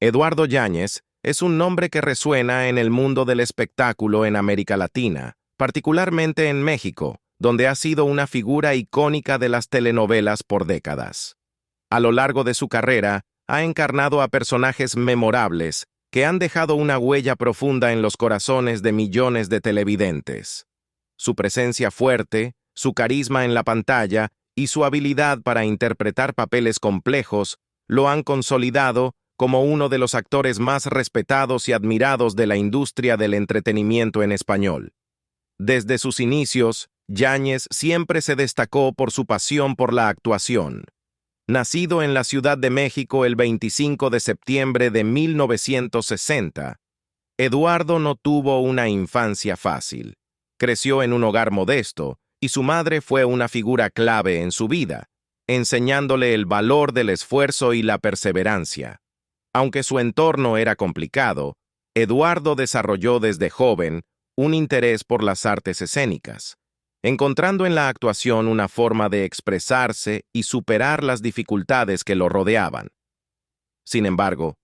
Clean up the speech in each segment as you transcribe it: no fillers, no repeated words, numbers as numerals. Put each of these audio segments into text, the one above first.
Eduardo Yáñez es un nombre que resuena en el mundo del espectáculo en América Latina, particularmente en México, donde ha sido una figura icónica de las telenovelas por décadas. A lo largo de su carrera, ha encarnado a personajes memorables que han dejado una huella profunda en los corazones de millones de televidentes. Su presencia fuerte, su carisma en la pantalla y su habilidad para interpretar papeles complejos lo han consolidado como uno de los actores más respetados y admirados de la industria del entretenimiento en español. Desde sus inicios, Yáñez siempre se destacó por su pasión por la actuación. Nacido en la Ciudad de México el 25 de septiembre de 1960, Eduardo no tuvo una infancia fácil. Creció en un hogar modesto y su madre fue una figura clave en su vida, enseñándole el valor del esfuerzo y la perseverancia. Aunque su entorno era complicado, Eduardo desarrolló desde joven un interés por las artes escénicas, encontrando en la actuación una forma de expresarse y superar las dificultades que lo rodeaban. Sin embargo,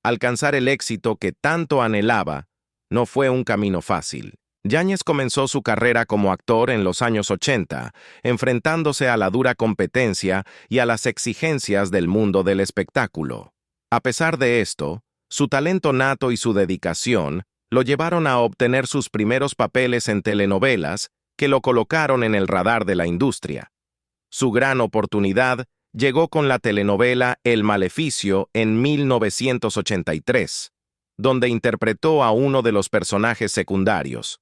alcanzar el éxito que tanto anhelaba no fue un camino fácil. Yáñez comenzó su carrera como actor en los años 80, enfrentándose a la dura competencia y a las exigencias del mundo del espectáculo. A pesar de esto, su talento nato y su dedicación lo llevaron a obtener sus primeros papeles en telenovelas que lo colocaron en el radar de la industria. Su gran oportunidad llegó con la telenovela El Maleficio en 1983, donde interpretó a uno de los personajes secundarios.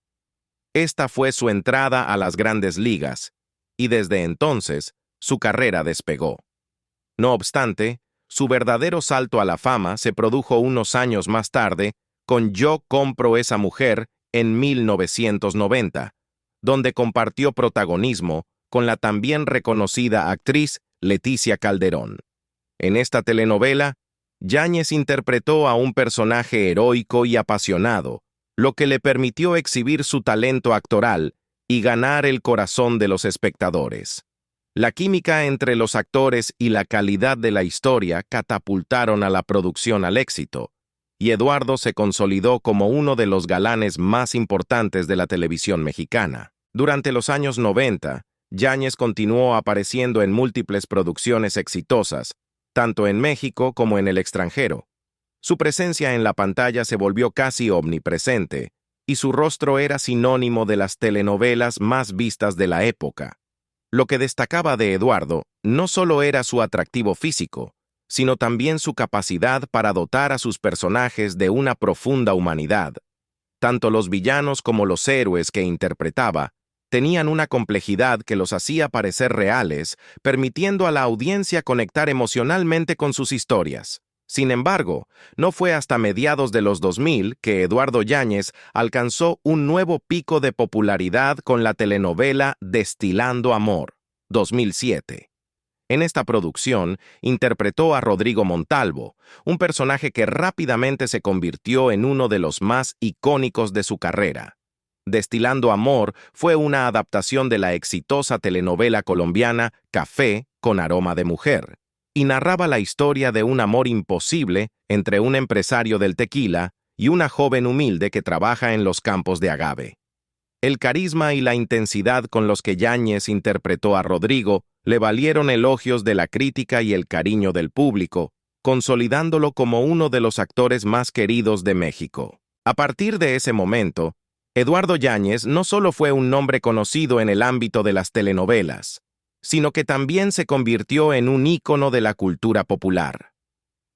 Esta fue su entrada a las grandes ligas, y desde entonces su carrera despegó. No obstante, su verdadero salto a la fama se produjo unos años más tarde con Yo compro esa mujer en 1990, donde compartió protagonismo con la también reconocida actriz Leticia Calderón. En esta telenovela, Yáñez interpretó a un personaje heroico y apasionado, lo que le permitió exhibir su talento actoral y ganar el corazón de los espectadores. La química entre los actores y la calidad de la historia catapultaron a la producción al éxito, y Eduardo se consolidó como uno de los galanes más importantes de la televisión mexicana. Durante los años 90, Yáñez continuó apareciendo en múltiples producciones exitosas, tanto en México como en el extranjero. Su presencia en la pantalla se volvió casi omnipresente, y su rostro era sinónimo de las telenovelas más vistas de la época. Lo que destacaba de Eduardo no solo era su atractivo físico, sino también su capacidad para dotar a sus personajes de una profunda humanidad. Tanto los villanos como los héroes que interpretaba tenían una complejidad que los hacía parecer reales, permitiendo a la audiencia conectar emocionalmente con sus historias. Sin embargo, no fue hasta mediados de los 2000 que Eduardo Yáñez alcanzó un nuevo pico de popularidad con la telenovela Destilando Amor, 2007. En esta producción interpretó a Rodrigo Montalvo, un personaje que rápidamente se convirtió en uno de los más icónicos de su carrera. Destilando Amor fue una adaptación de la exitosa telenovela colombiana Café con aroma de mujer, y narraba la historia de un amor imposible entre un empresario del tequila y una joven humilde que trabaja en los campos de agave. El carisma y la intensidad con los que Yáñez interpretó a Rodrigo le valieron elogios de la crítica y el cariño del público, consolidándolo como uno de los actores más queridos de México. A partir de ese momento, Eduardo Yáñez no solo fue un nombre conocido en el ámbito de las telenovelas, sino que también se convirtió en un ícono de la cultura popular.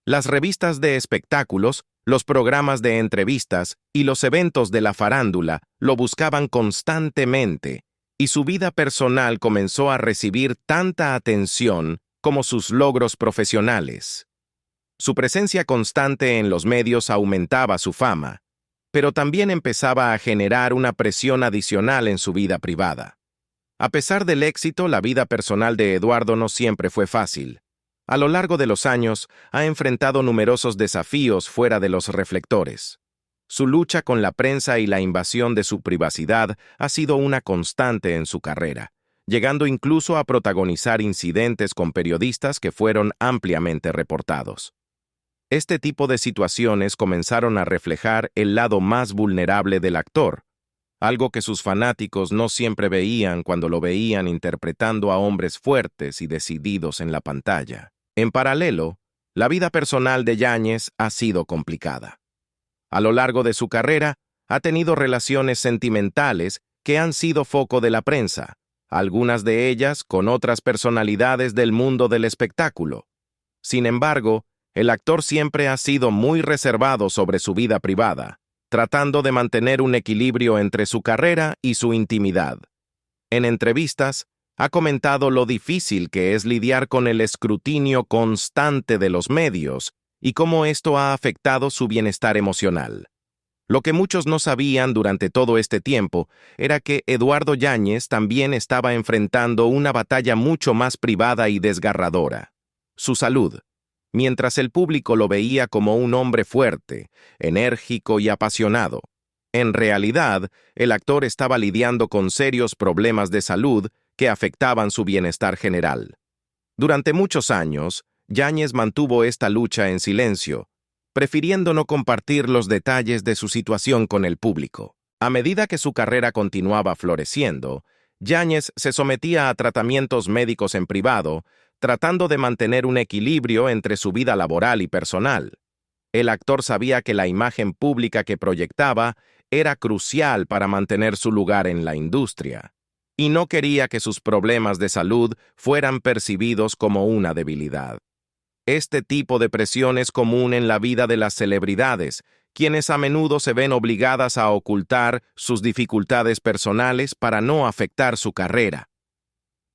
Las revistas de espectáculos, los programas de entrevistas y los eventos de la farándula lo buscaban constantemente, y su vida personal comenzó a recibir tanta atención como sus logros profesionales. Su presencia constante en los medios aumentaba su fama, pero también empezaba a generar una presión adicional en su vida privada. A pesar del éxito, la vida personal de Eduardo no siempre fue fácil. A lo largo de los años, ha enfrentado numerosos desafíos fuera de los reflectores. Su lucha con la prensa y la invasión de su privacidad ha sido una constante en su carrera, llegando incluso a protagonizar incidentes con periodistas que fueron ampliamente reportados. Este tipo de situaciones comenzaron a reflejar el lado más vulnerable del actor, algo que sus fanáticos no siempre veían cuando lo veían interpretando a hombres fuertes y decididos en la pantalla. En paralelo, la vida personal de Yáñez ha sido complicada. A lo largo de su carrera, ha tenido relaciones sentimentales que han sido foco de la prensa, algunas de ellas con otras personalidades del mundo del espectáculo. Sin embargo, el actor siempre ha sido muy reservado sobre su vida privada, tratando de mantener un equilibrio entre su carrera y su intimidad. En entrevistas, ha comentado lo difícil que es lidiar con el escrutinio constante de los medios y cómo esto ha afectado su bienestar emocional. Lo que muchos no sabían durante todo este tiempo era que Eduardo Yáñez también estaba enfrentando una batalla mucho más privada y desgarradora: su salud. Mientras el público lo veía como un hombre fuerte, enérgico y apasionado, en realidad, el actor estaba lidiando con serios problemas de salud que afectaban su bienestar general. Durante muchos años, Yáñez mantuvo esta lucha en silencio, prefiriendo no compartir los detalles de su situación con el público. A medida que su carrera continuaba floreciendo, Yáñez se sometía a tratamientos médicos en privado, tratando de mantener un equilibrio entre su vida laboral y personal. El actor sabía que la imagen pública que proyectaba era crucial para mantener su lugar en la industria, y no quería que sus problemas de salud fueran percibidos como una debilidad. Este tipo de presión es común en la vida de las celebridades, quienes a menudo se ven obligadas a ocultar sus dificultades personales para no afectar su carrera.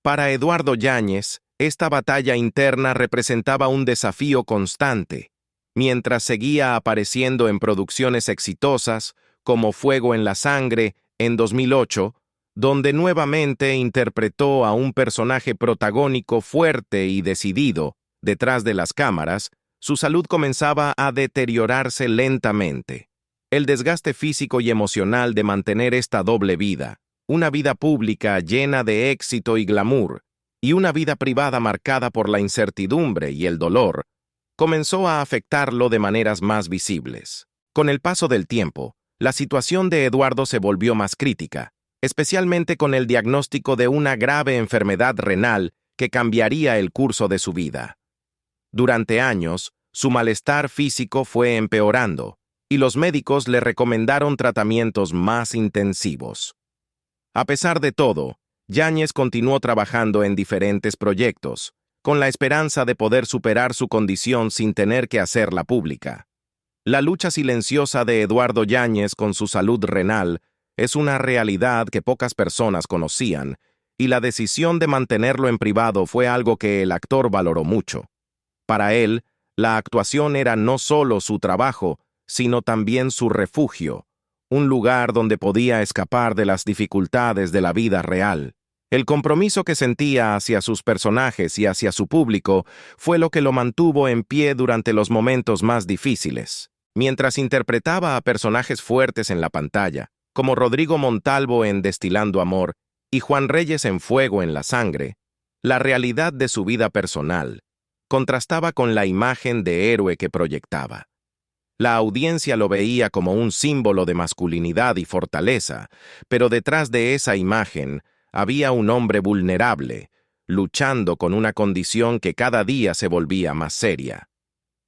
Para Eduardo Yáñez, esta batalla interna representaba un desafío constante. Mientras seguía apareciendo en producciones exitosas, como Fuego en la Sangre, en 2008, donde nuevamente interpretó a un personaje protagónico fuerte y decidido, detrás de las cámaras, su salud comenzaba a deteriorarse lentamente. El desgaste físico y emocional de mantener esta doble vida, una vida pública llena de éxito y glamour, y una vida privada marcada por la incertidumbre y el dolor, comenzó a afectarlo de maneras más visibles. Con el paso del tiempo, la situación de Eduardo se volvió más crítica, especialmente con el diagnóstico de una grave enfermedad renal que cambiaría el curso de su vida. Durante años, su malestar físico fue empeorando, y los médicos le recomendaron tratamientos más intensivos. A pesar de todo, Yáñez continuó trabajando en diferentes proyectos, con la esperanza de poder superar su condición sin tener que hacerla pública. La lucha silenciosa de Eduardo Yáñez con su salud renal es una realidad que pocas personas conocían, y la decisión de mantenerlo en privado fue algo que el actor valoró mucho. Para él, la actuación era no solo su trabajo, sino también su refugio, un lugar donde podía escapar de las dificultades de la vida real. El compromiso que sentía hacia sus personajes y hacia su público fue lo que lo mantuvo en pie durante los momentos más difíciles. Mientras interpretaba a personajes fuertes en la pantalla, como Rodrigo Montalvo en Destilando Amor y Juan Reyes en Fuego en la Sangre, la realidad de su vida personal contrastaba con la imagen de héroe que proyectaba. La audiencia lo veía como un símbolo de masculinidad y fortaleza, pero detrás de esa imagen había un hombre vulnerable, luchando con una condición que cada día se volvía más seria.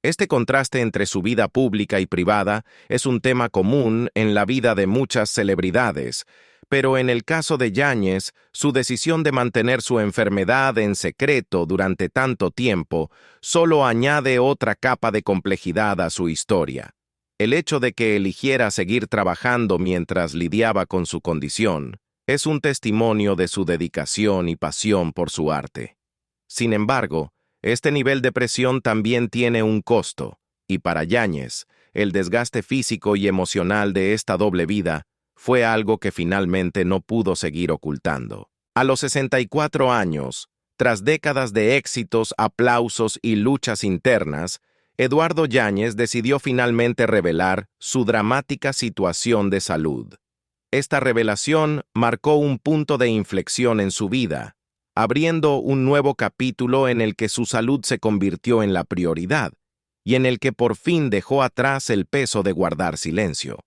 Este contraste entre su vida pública y privada es un tema común en la vida de muchas celebridades, pero en el caso de Yáñez, su decisión de mantener su enfermedad en secreto durante tanto tiempo solo añade otra capa de complejidad a su historia. El hecho de que eligiera seguir trabajando mientras lidiaba con su condición es un testimonio de su dedicación y pasión por su arte. Sin embargo, este nivel de presión también tiene un costo, y para Yáñez, el desgaste físico y emocional de esta doble vida fue algo que finalmente no pudo seguir ocultando. A los 64 años, tras décadas de éxitos, aplausos y luchas internas, Eduardo Yáñez decidió finalmente revelar su dramática situación de salud. Esta revelación marcó un punto de inflexión en su vida, abriendo un nuevo capítulo en el que su salud se convirtió en la prioridad, y en el que por fin dejó atrás el peso de guardar silencio.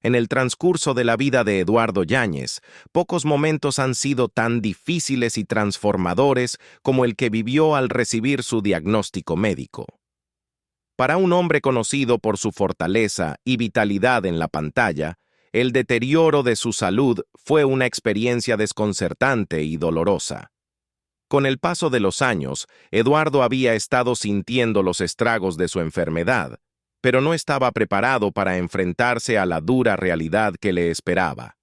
En el transcurso de la vida de Eduardo Yáñez, pocos momentos han sido tan difíciles y transformadores como el que vivió al recibir su diagnóstico médico. Para un hombre conocido por su fortaleza y vitalidad en la pantalla, el deterioro de su salud fue una experiencia desconcertante y dolorosa. Con el paso de los años, Eduardo había estado sintiendo los estragos de su enfermedad, pero no estaba preparado para enfrentarse a la dura realidad que le esperaba.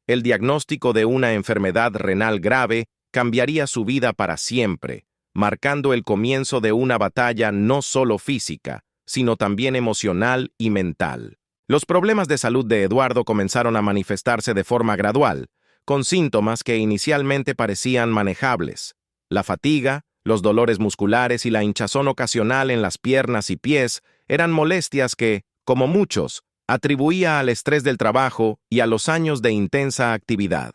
El diagnóstico de una enfermedad renal grave cambiaría su vida para siempre, marcando el comienzo de una batalla no solo física, sino también emocional y mental. Los problemas de salud de Eduardo comenzaron a manifestarse de forma gradual, con síntomas que inicialmente parecían manejables. La fatiga, los dolores musculares y la hinchazón ocasional en las piernas y pies eran molestias que, como muchos, atribuía al estrés del trabajo y a los años de intensa actividad.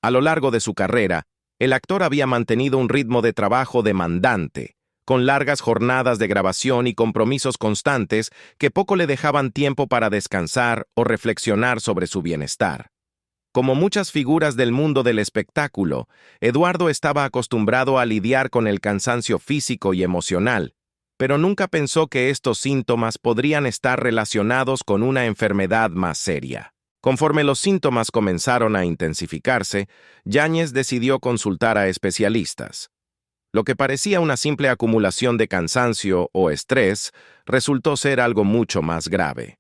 A lo largo de su carrera, el actor había mantenido un ritmo de trabajo demandante, con largas jornadas de grabación y compromisos constantes que poco le dejaban tiempo para descansar o reflexionar sobre su bienestar. Como muchas figuras del mundo del espectáculo, Eduardo estaba acostumbrado a lidiar con el cansancio físico y emocional, pero nunca pensó que estos síntomas podrían estar relacionados con una enfermedad más seria. Conforme los síntomas comenzaron a intensificarse, Yáñez decidió consultar a especialistas. Lo que parecía una simple acumulación de cansancio o estrés resultó ser algo mucho más grave.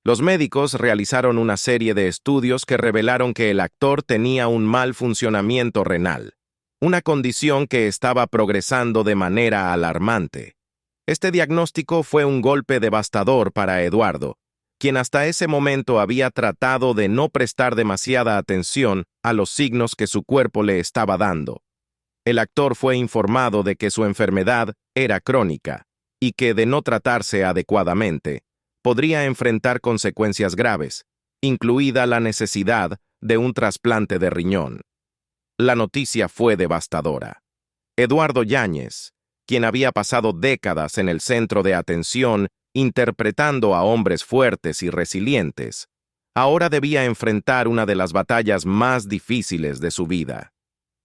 Los médicos realizaron una serie de estudios que revelaron que el actor tenía un mal funcionamiento renal, una condición que estaba progresando de manera alarmante. Este diagnóstico fue un golpe devastador para Eduardo, quien hasta ese momento había tratado de no prestar demasiada atención a los signos que su cuerpo le estaba dando. El actor fue informado de que su enfermedad era crónica y que, de no tratarse adecuadamente, podría enfrentar consecuencias graves, incluida la necesidad de un trasplante de riñón. La noticia fue devastadora. Eduardo Yáñez, quien había pasado décadas en el centro de atención interpretando a hombres fuertes y resilientes, ahora debía enfrentar una de las batallas más difíciles de su vida.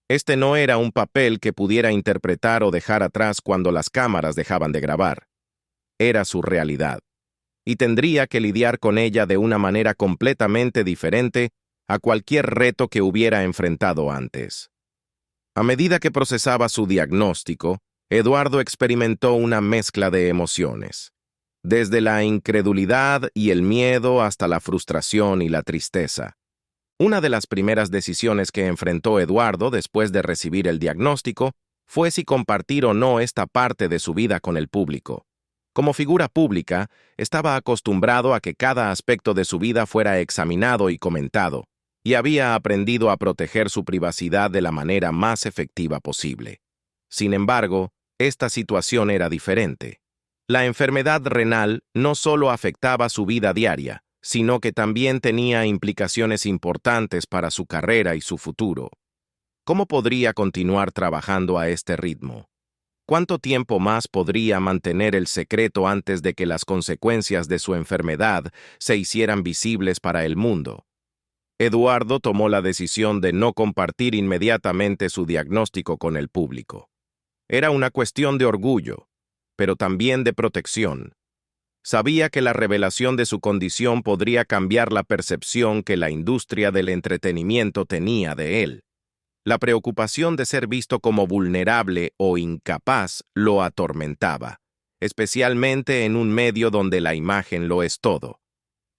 Este no era un papel que pudiera interpretar o dejar atrás cuando las cámaras dejaban de grabar. Era su realidad, y tendría que lidiar con ella de una manera completamente diferente a cualquier reto que hubiera enfrentado antes. A medida que procesaba su diagnóstico, Eduardo experimentó una mezcla de emociones, desde la incredulidad y el miedo hasta la frustración y la tristeza. Una de las primeras decisiones que enfrentó Eduardo después de recibir el diagnóstico fue si compartir o no esta parte de su vida con el público. Como figura pública, estaba acostumbrado a que cada aspecto de su vida fuera examinado y comentado, y había aprendido a proteger su privacidad de la manera más efectiva posible. Sin embargo, esta situación era diferente. La enfermedad renal no solo afectaba su vida diaria, sino que también tenía implicaciones importantes para su carrera y su futuro. ¿Cómo podría continuar trabajando a este ritmo? ¿Cuánto tiempo más podría mantener el secreto antes de que las consecuencias de su enfermedad se hicieran visibles para el mundo? Eduardo tomó la decisión de no compartir inmediatamente su diagnóstico con el público. Era una cuestión de orgullo, pero también de protección. Sabía que la revelación de su condición podría cambiar la percepción que la industria del entretenimiento tenía de él. La preocupación de ser visto como vulnerable o incapaz lo atormentaba, especialmente en un medio donde la imagen lo es todo.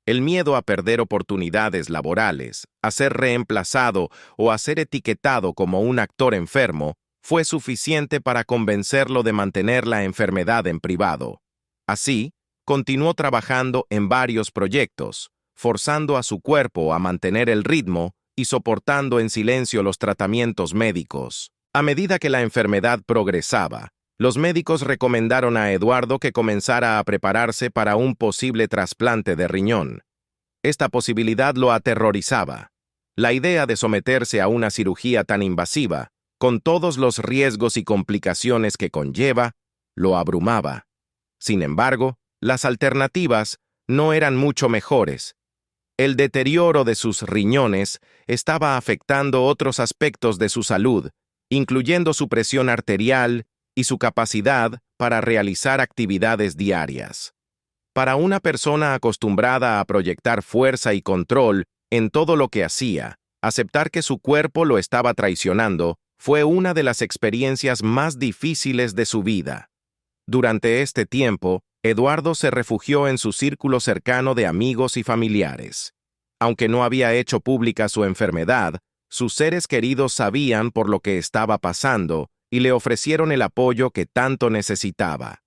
El miedo a perder oportunidades laborales, a ser reemplazado o a ser etiquetado como un actor enfermo fue suficiente para convencerlo de mantener la enfermedad en privado. Así, continuó trabajando en varios proyectos, forzando a su cuerpo a mantener el ritmo y soportando en silencio los tratamientos médicos. A medida que la enfermedad progresaba, los médicos recomendaron a Eduardo que comenzara a prepararse para un posible trasplante de riñón. Esta posibilidad lo aterrorizaba. La idea de someterse a una cirugía tan invasiva, con todos los riesgos y complicaciones que conlleva, lo abrumaba. Sin embargo, las alternativas no eran mucho mejores. El deterioro de sus riñones estaba afectando otros aspectos de su salud, incluyendo su presión arterial y su capacidad para realizar actividades diarias. Para una persona acostumbrada a proyectar fuerza y control en todo lo que hacía, aceptar que su cuerpo lo estaba traicionando fue una de las experiencias más difíciles de su vida. Durante este tiempo, Eduardo se refugió en su círculo cercano de amigos y familiares. Aunque no había hecho pública su enfermedad, sus seres queridos sabían por lo que estaba pasando y le ofrecieron el apoyo que tanto necesitaba.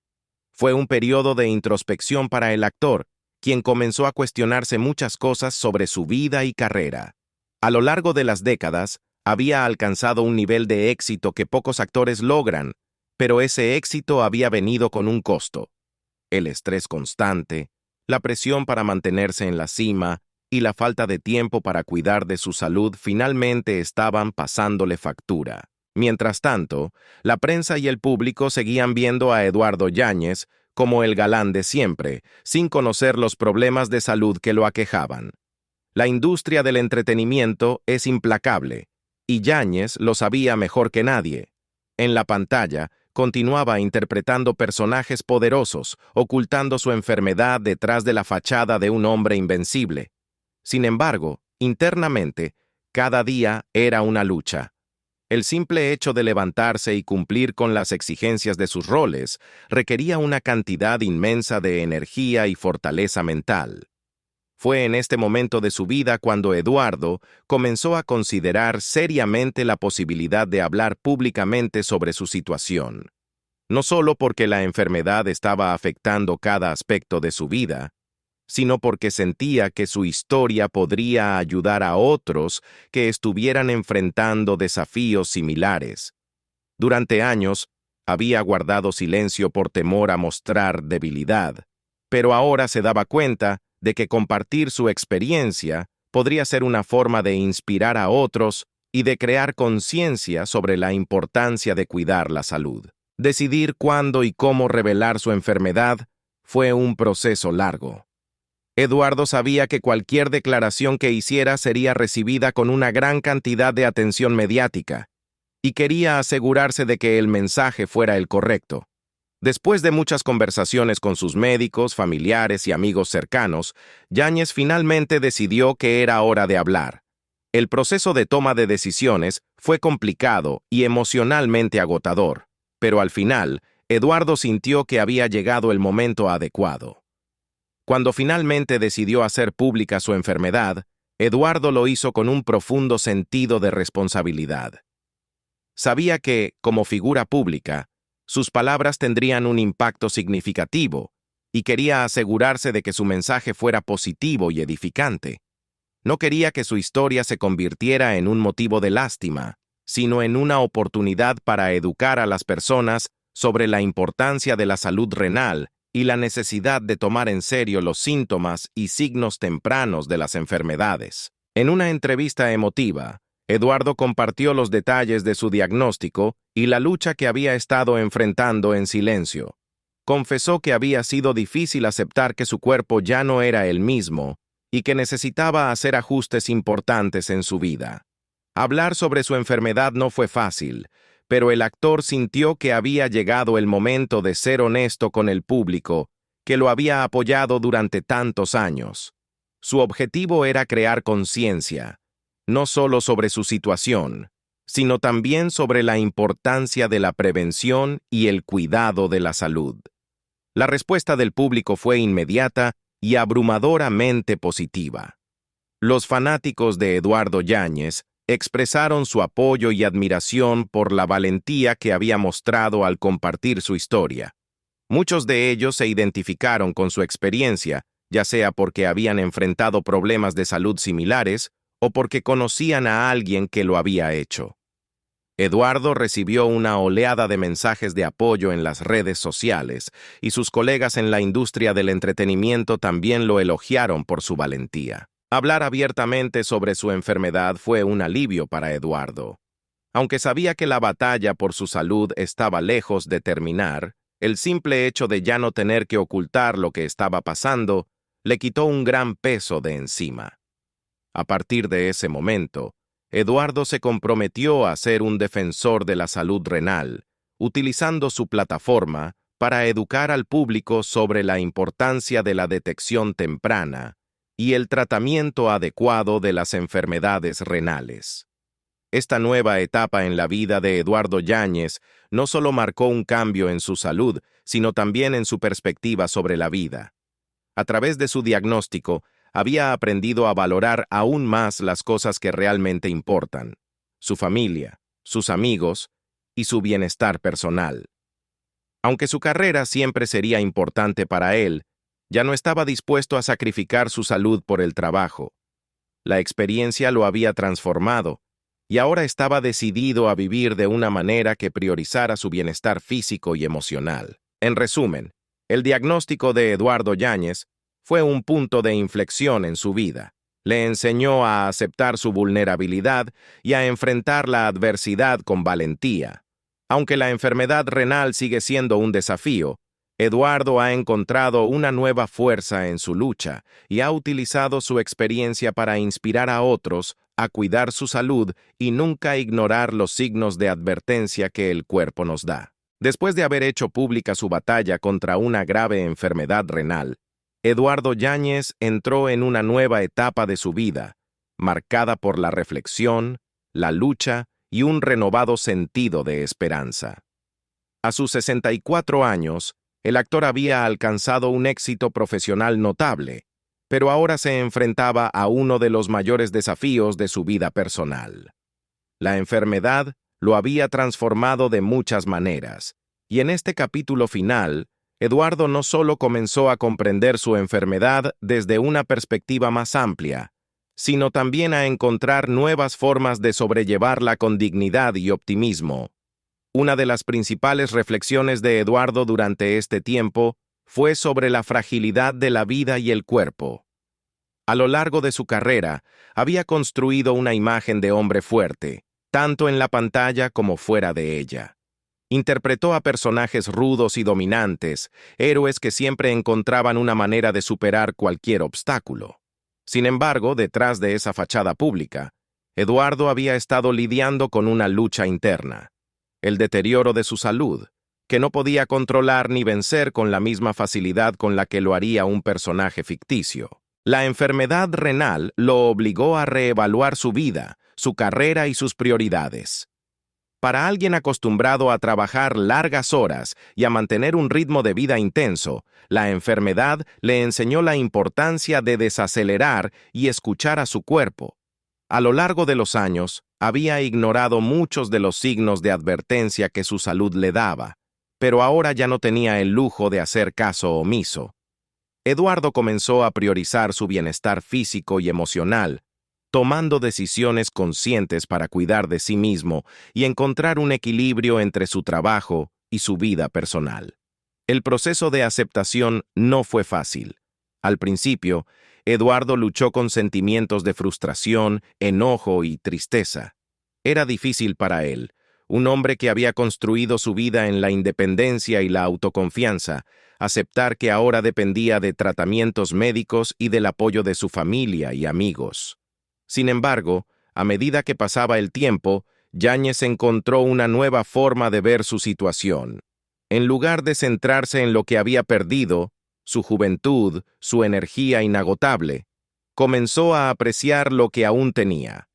Fue un periodo de introspección para el actor, quien comenzó a cuestionarse muchas cosas sobre su vida y carrera. A lo largo de las décadas, había alcanzado un nivel de éxito que pocos actores logran, pero ese éxito había venido con un costo. El estrés constante, la presión para mantenerse en la cima y la falta de tiempo para cuidar de su salud finalmente estaban pasándole factura. Mientras tanto, la prensa y el público seguían viendo a Eduardo Yáñez como el galán de siempre, sin conocer los problemas de salud que lo aquejaban. La industria del entretenimiento es implacable, y Yáñez lo sabía mejor que nadie. En la pantalla, continuaba interpretando personajes poderosos, ocultando su enfermedad detrás de la fachada de un hombre invencible. Sin embargo, internamente, cada día era una lucha. El simple hecho de levantarse y cumplir con las exigencias de sus roles requería una cantidad inmensa de energía y fortaleza mental. Fue en este momento de su vida cuando Eduardo comenzó a considerar seriamente la posibilidad de hablar públicamente sobre su situación. No solo porque la enfermedad estaba afectando cada aspecto de su vida, sino porque sentía que su historia podría ayudar a otros que estuvieran enfrentando desafíos similares. Durante años, había guardado silencio por temor a mostrar debilidad, pero ahora se daba cuenta de que compartir su experiencia podría ser una forma de inspirar a otros y de crear conciencia sobre la importancia de cuidar la salud. Decidir cuándo y cómo revelar su enfermedad fue un proceso largo. Eduardo sabía que cualquier declaración que hiciera sería recibida con una gran cantidad de atención mediática, y quería asegurarse de que el mensaje fuera el correcto. Después de muchas conversaciones con sus médicos, familiares y amigos cercanos, Yáñez finalmente decidió que era hora de hablar. El proceso de toma de decisiones fue complicado y emocionalmente agotador, pero al final, Eduardo sintió que había llegado el momento adecuado. Cuando finalmente decidió hacer pública su enfermedad, Eduardo lo hizo con un profundo sentido de responsabilidad. Sabía que, como figura pública, sus palabras tendrían un impacto significativo, y quería asegurarse de que su mensaje fuera positivo y edificante. No quería que su historia se convirtiera en un motivo de lástima, sino en una oportunidad para educar a las personas sobre la importancia de la salud renal y la necesidad de tomar en serio los síntomas y signos tempranos de las enfermedades. En una entrevista emotiva, Eduardo compartió los detalles de su diagnóstico y la lucha que había estado enfrentando en silencio. Confesó que había sido difícil aceptar que su cuerpo ya no era el mismo y que necesitaba hacer ajustes importantes en su vida. Hablar sobre su enfermedad no fue fácil, pero el actor sintió que había llegado el momento de ser honesto con el público, que lo había apoyado durante tantos años. Su objetivo era crear conciencia, no solo sobre su situación, sino también sobre la importancia de la prevención y el cuidado de la salud. La respuesta del público fue inmediata y abrumadoramente positiva. Los fanáticos de Eduardo Yáñez expresaron su apoyo y admiración por la valentía que había mostrado al compartir su historia. Muchos de ellos se identificaron con su experiencia, ya sea porque habían enfrentado problemas de salud similares o porque conocían a alguien que lo había hecho. Eduardo recibió una oleada de mensajes de apoyo en las redes sociales, y sus colegas en la industria del entretenimiento también lo elogiaron por su valentía. Hablar abiertamente sobre su enfermedad fue un alivio para Eduardo. Aunque sabía que la batalla por su salud estaba lejos de terminar, El simple hecho de ya no tener que ocultar lo que estaba pasando le quitó un gran peso de encima. A partir de ese momento, Eduardo se comprometió a ser un defensor de la salud renal, utilizando su plataforma para educar al público sobre la importancia de la detección temprana y el tratamiento adecuado de las enfermedades renales. Esta nueva etapa en la vida de Eduardo Yáñez no solo marcó un cambio en su salud, sino también en su perspectiva sobre la vida. A través de su diagnóstico, había aprendido a valorar aún más las cosas que realmente importan: su familia, sus amigos y su bienestar personal. Aunque su carrera siempre sería importante para él, ya no estaba dispuesto a sacrificar su salud por el trabajo. La experiencia lo había transformado, y ahora estaba decidido a vivir de una manera que priorizara su bienestar físico y emocional. En resumen, el diagnóstico de Eduardo Yáñez fue un punto de inflexión en su vida. Le enseñó a aceptar su vulnerabilidad y a enfrentar la adversidad con valentía. Aunque la enfermedad renal sigue siendo un desafío, Eduardo ha encontrado una nueva fuerza en su lucha y ha utilizado su experiencia para inspirar a otros a cuidar su salud y nunca ignorar los signos de advertencia que el cuerpo nos da. Después de haber hecho pública su batalla contra una grave enfermedad renal, Eduardo Yáñez entró en una nueva etapa de su vida, marcada por la reflexión, la lucha y un renovado sentido de esperanza. A sus 64 años, el actor había alcanzado un éxito profesional notable, pero ahora se enfrentaba a uno de los mayores desafíos de su vida personal. La enfermedad lo había transformado de muchas maneras, y en este capítulo final, Eduardo no solo comenzó a comprender su enfermedad desde una perspectiva más amplia, sino también a encontrar nuevas formas de sobrellevarla con dignidad y optimismo. Una de las principales reflexiones de Eduardo durante este tiempo fue sobre la fragilidad de la vida y el cuerpo. A lo largo de su carrera, había construido una imagen de hombre fuerte, tanto en la pantalla como fuera de ella. Interpretó a personajes rudos y dominantes, héroes que siempre encontraban una manera de superar cualquier obstáculo. Sin embargo, detrás de esa fachada pública, Eduardo había estado lidiando con una lucha interna: el deterioro de su salud, que no podía controlar ni vencer con la misma facilidad con la que lo haría un personaje ficticio. La enfermedad renal lo obligó a reevaluar su vida, su carrera y sus prioridades. Para alguien acostumbrado a trabajar largas horas y a mantener un ritmo de vida intenso, la enfermedad le enseñó la importancia de desacelerar y escuchar a su cuerpo. A lo largo de los años, había ignorado muchos de los signos de advertencia que su salud le daba, pero ahora ya no tenía el lujo de hacer caso omiso. Eduardo comenzó a priorizar su bienestar físico y emocional, tomando decisiones conscientes para cuidar de sí mismo y encontrar un equilibrio entre su trabajo y su vida personal. El proceso de aceptación no fue fácil. Al principio, Eduardo luchó con sentimientos de frustración, enojo y tristeza. Era difícil para él, un hombre que había construido su vida en la independencia y la autoconfianza, aceptar que ahora dependía de tratamientos médicos y del apoyo de su familia y amigos. Sin embargo, a medida que pasaba el tiempo, Yáñez encontró una nueva forma de ver su situación. En lugar de centrarse en lo que había perdido, su juventud, su energía inagotable, comenzó a apreciar lo que aún tenía: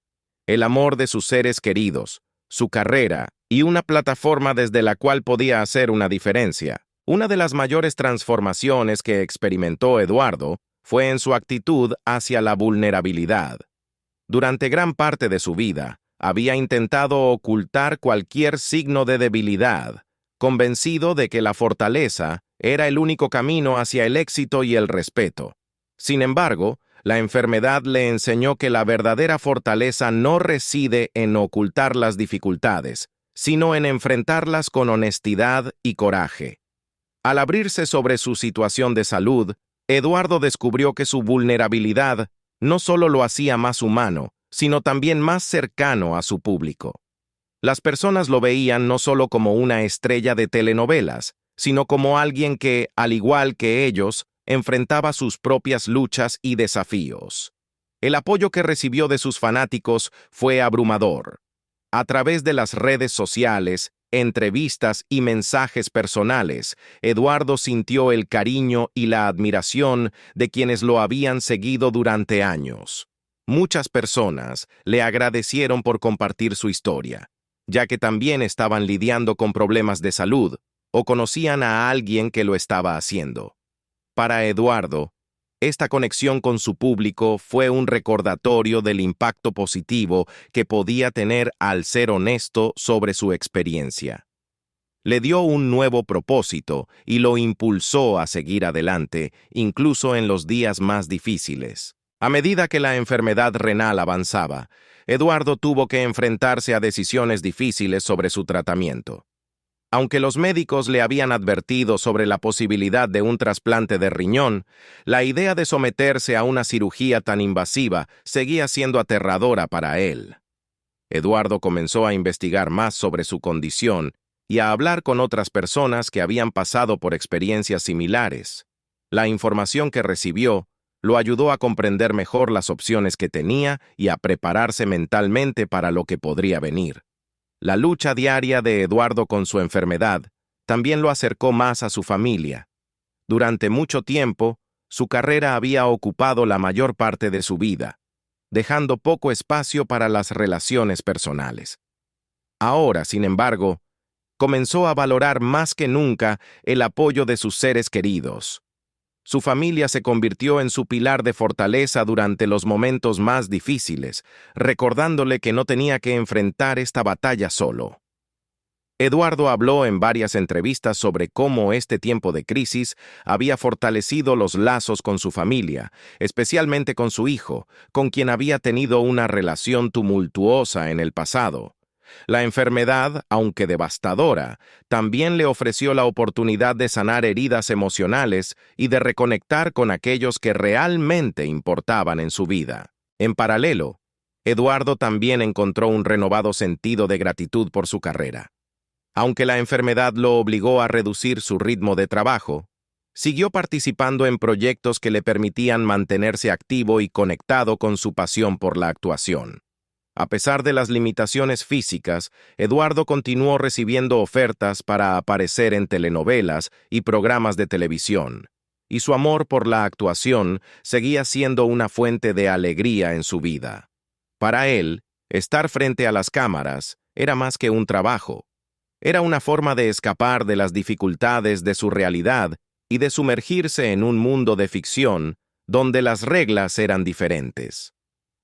el amor de sus seres queridos, su carrera y una plataforma desde la cual podía hacer una diferencia. Una de las mayores transformaciones que experimentó Eduardo fue en su actitud hacia la vulnerabilidad. Durante gran parte de su vida, había intentado ocultar cualquier signo de debilidad, convencido de que la fortaleza era el único camino hacia el éxito y el respeto. Sin embargo, la enfermedad le enseñó que la verdadera fortaleza no reside en ocultar las dificultades, sino en enfrentarlas con honestidad y coraje. Al abrirse sobre su situación de salud, Eduardo descubrió que su vulnerabilidad no solo lo hacía más humano, sino también más cercano a su público. Las personas lo veían no solo como una estrella de telenovelas, sino como alguien que, al igual que ellos, enfrentaba sus propias luchas y desafíos. El apoyo que recibió de sus fanáticos fue abrumador. A través de las redes sociales, entrevistas y mensajes personales, Eduardo sintió el cariño y la admiración de quienes lo habían seguido durante años. Muchas personas le agradecieron por compartir su historia, ya que también estaban lidiando con problemas de salud o conocían a alguien que lo estaba haciendo. Para Eduardo, esta conexión con su público fue un recordatorio del impacto positivo que podía tener al ser honesto sobre su experiencia. Le dio un nuevo propósito y lo impulsó a seguir adelante, incluso en los días más difíciles. A medida que la enfermedad renal avanzaba, Eduardo tuvo que enfrentarse a decisiones difíciles sobre su tratamiento. Aunque los médicos le habían advertido sobre la posibilidad de un trasplante de riñón, la idea de someterse a una cirugía tan invasiva seguía siendo aterradora para él. Eduardo comenzó a investigar más sobre su condición y a hablar con otras personas que habían pasado por experiencias similares. La información que recibió lo ayudó a comprender mejor las opciones que tenía y a prepararse mentalmente para lo que podría venir. La lucha diaria de Eduardo con su enfermedad también lo acercó más a su familia. Durante mucho tiempo, su carrera había ocupado la mayor parte de su vida, dejando poco espacio para las relaciones personales. Ahora, sin embargo, comenzó a valorar más que nunca el apoyo de sus seres queridos. Su familia se convirtió en su pilar de fortaleza durante los momentos más difíciles, recordándole que no tenía que enfrentar esta batalla solo. Eduardo habló en varias entrevistas sobre cómo este tiempo de crisis había fortalecido los lazos con su familia, especialmente con su hijo, con quien había tenido una relación tumultuosa en el pasado. La enfermedad, aunque devastadora, también le ofreció la oportunidad de sanar heridas emocionales y de reconectar con aquellos que realmente importaban en su vida. En paralelo, Eduardo también encontró un renovado sentido de gratitud por su carrera. Aunque la enfermedad lo obligó a reducir su ritmo de trabajo, siguió participando en proyectos que le permitían mantenerse activo y conectado con su pasión por la actuación. A pesar de las limitaciones físicas, Eduardo continuó recibiendo ofertas para aparecer en telenovelas y programas de televisión, y su amor por la actuación seguía siendo una fuente de alegría en su vida. Para él, estar frente a las cámaras era más que un trabajo. Era una forma de escapar de las dificultades de su realidad y de sumergirse en un mundo de ficción donde las reglas eran diferentes.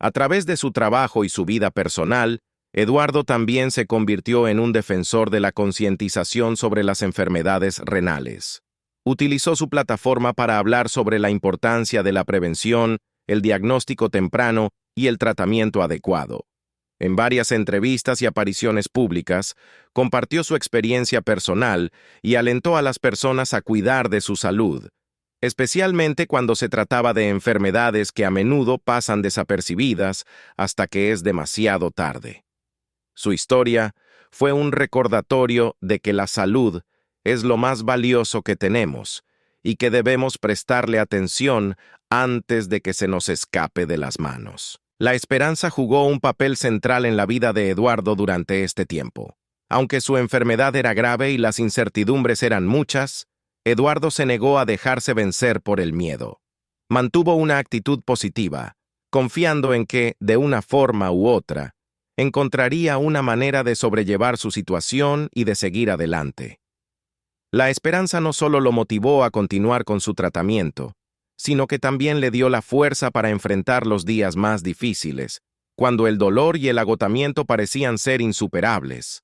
A través de su trabajo y su vida personal, Eduardo también se convirtió en un defensor de la concientización sobre las enfermedades renales. Utilizó su plataforma para hablar sobre la importancia de la prevención, el diagnóstico temprano y el tratamiento adecuado. En varias entrevistas y apariciones públicas, compartió su experiencia personal y alentó a las personas a cuidar de su salud, especialmente cuando se trataba de enfermedades que a menudo pasan desapercibidas hasta que es demasiado tarde. Su historia fue un recordatorio de que la salud es lo más valioso que tenemos y que debemos prestarle atención antes de que se nos escape de las manos. La esperanza jugó un papel central en la vida de Eduardo durante este tiempo. Aunque su enfermedad era grave y las incertidumbres eran muchas, Eduardo se negó a dejarse vencer por el miedo. Mantuvo una actitud positiva, confiando en que, de una forma u otra, encontraría una manera de sobrellevar su situación y de seguir adelante. La esperanza no solo lo motivó a continuar con su tratamiento, sino que también le dio la fuerza para enfrentar los días más difíciles, cuando el dolor y el agotamiento parecían ser insuperables.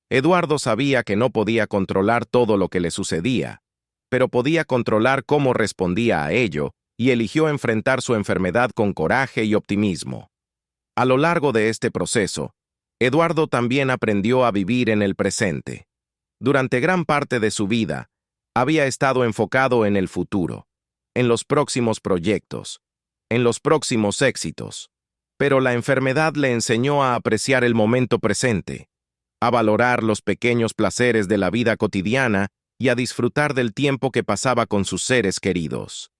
Eduardo sabía que no podía controlar todo lo que le sucedía, pero podía controlar cómo respondía a ello y eligió enfrentar su enfermedad con coraje y optimismo. A lo largo de este proceso, Eduardo también aprendió a vivir en el presente. Durante gran parte de su vida, había estado enfocado en el futuro, en los próximos proyectos, en los próximos éxitos, pero la enfermedad le enseñó a apreciar el momento presente, a valorar los pequeños placeres de la vida cotidiana y a disfrutar del tiempo que pasaba con sus seres queridos.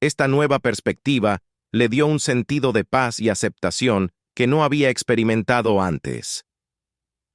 Esta nueva perspectiva le dio un sentido de paz y aceptación que no había experimentado antes.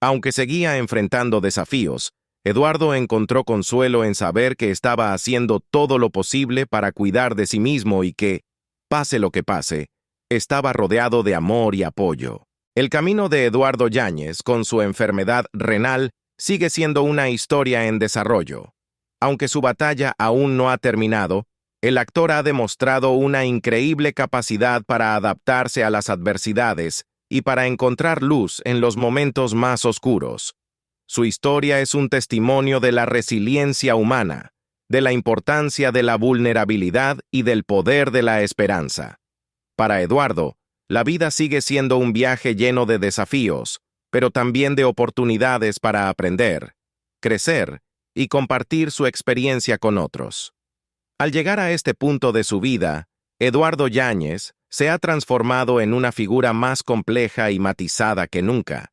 Aunque seguía enfrentando desafíos, Eduardo encontró consuelo en saber que estaba haciendo todo lo posible para cuidar de sí mismo y que, pase lo que pase, estaba rodeado de amor y apoyo. El camino de Eduardo Yáñez con su enfermedad renal sigue siendo una historia en desarrollo. Aunque su batalla aún no ha terminado, el actor ha demostrado una increíble capacidad para adaptarse a las adversidades y para encontrar luz en los momentos más oscuros. Su historia es un testimonio de la resiliencia humana, de la importancia de la vulnerabilidad y del poder de la esperanza. Para Eduardo, la vida sigue siendo un viaje lleno de desafíos, pero también de oportunidades para aprender, crecer y compartir su experiencia con otros. Al llegar a este punto de su vida, Eduardo Yáñez se ha transformado en una figura más compleja y matizada que nunca.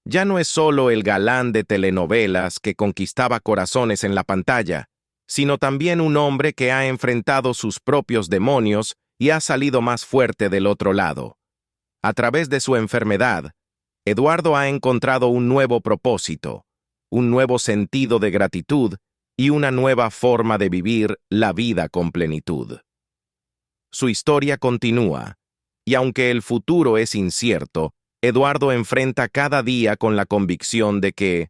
Ya no es solo el galán de telenovelas que conquistaba corazones en la pantalla, sino también un hombre que ha enfrentado sus propios demonios y ha salido más fuerte del otro lado. A través de su enfermedad, Eduardo ha encontrado un nuevo propósito, un nuevo sentido de gratitud y una nueva forma de vivir la vida con plenitud. Su historia continúa, y aunque el futuro es incierto, Eduardo enfrenta cada día con la convicción de que,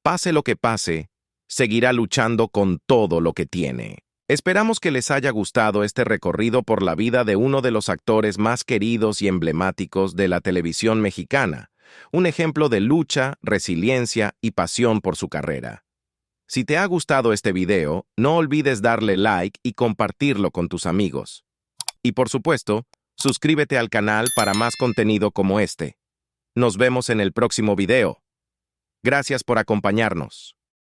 pase lo que pase, seguirá luchando con todo lo que tiene. Esperamos que les haya gustado este recorrido por la vida de uno de los actores más queridos y emblemáticos de la televisión mexicana, un ejemplo de lucha, resiliencia y pasión por su carrera. Si te ha gustado este video, no olvides darle like y compartirlo con tus amigos. Y por supuesto, suscríbete al canal para más contenido como este. Nos vemos en el próximo video. Gracias por acompañarnos.